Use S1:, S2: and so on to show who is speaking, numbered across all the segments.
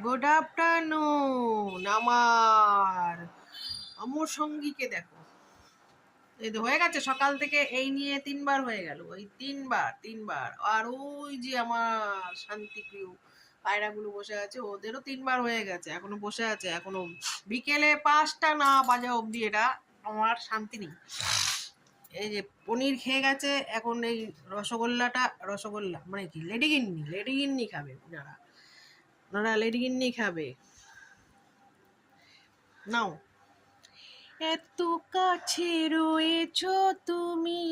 S1: Good afternoon আমার সঙ্গীকে দেখো, এই তো হয়ে গেছে সকাল থেকে এই নিয়ে 3বার হয়ে গেল, ওই তিনবার। আর ওই যে আমার শান্তিপ্রিয় পায়রাগুলো বসে আছে, ওদেরও 3বার হয়ে গেছে, এখনো বসে আছে, এখনো বিকেলে 5টা না বাজা অবধি এটা আমার শান্তি নেই। এই যে পনির খেয়ে গেছে, এখন এই রসগোল্লা মানে কি লেডিগিন্নি খাবে ওনারা লেডিগিন্নি খাবে। নাও, এত কাছে রয়েছো তুমি,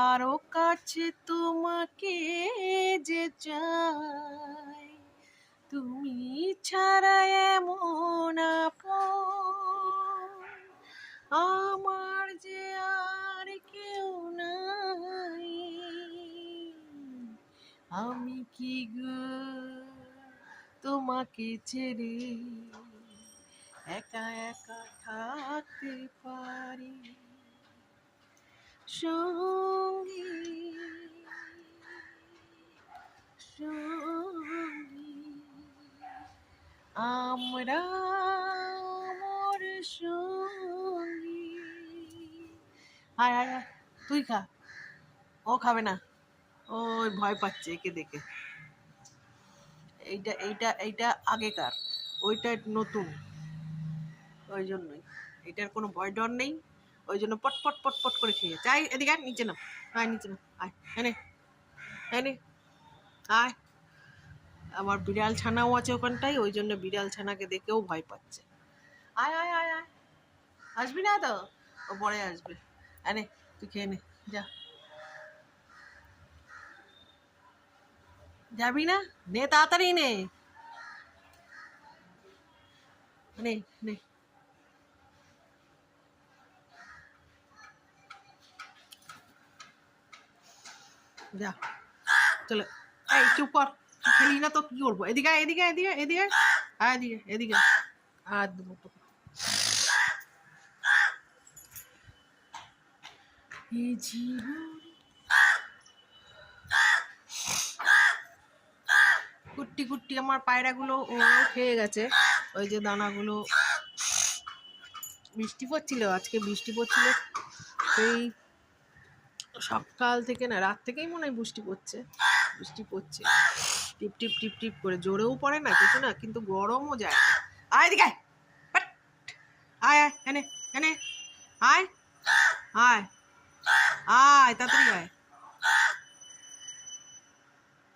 S1: আরো কাছে তোমাকে যে চাই, তুমি ছাড়া এমন আপন আমার যে আর কেউ নাই। আমি কি গো তোমাকে ছেড়ে একা একা থাকতে পারি? সঙ্গী আমরা মোর সঙ্গী। আয় আয় আয়, তুই খা, ও খাবে না, ওই ভয় পাচ্ছে একে দেখে। এইটা এইটা এইটা আগেকার, ওইটা নতুন, ওই জন্যই এটার কোনো ভয় ডর নেই, ওই জন্য পট করে খেয়ে যাই। এদিকে আয়, নিচে না, আয় নিচে না, আয় এনে এনে আয়। আমার বিড়াল ছানাও আছে ওখানটায়, ওই জন্য বিড়াল ছানাকে দেখেও ভয় পাচ্ছে। আয় আয় আয় আয়, আসবি না তো? ও পরে আসবে। এনে তুই খেয়ে নে, যা। যাবি না? নে তাড়াতাড়ি নে, নে নে। যা চলে, এই চুপ কর, খেলি না তো কি করবো? এদিকে এদিকে এদিকে এদিকে এদিকে এদিকে আর দেবো তোকে। কুট্টি কুট্টি আমার পায়রাগুলো ও খেয়ে গেছে, ওই যে দানাগুলো। বৃষ্টি পড়ছিল, আজকে বৃষ্টি পড়ছিল, সেই সকাল থেকে না, রাত থেকেই মনে হয় বৃষ্টি পড়ছে টিপ টিপ টিপ টিপ করে, জোরেও পড়ে না কিছু না, কিন্তু গরমও যায় না। আয় দিকে, আয় আয় এনে এনে আয় আয় আয় তাড়াতাড়ি আয়।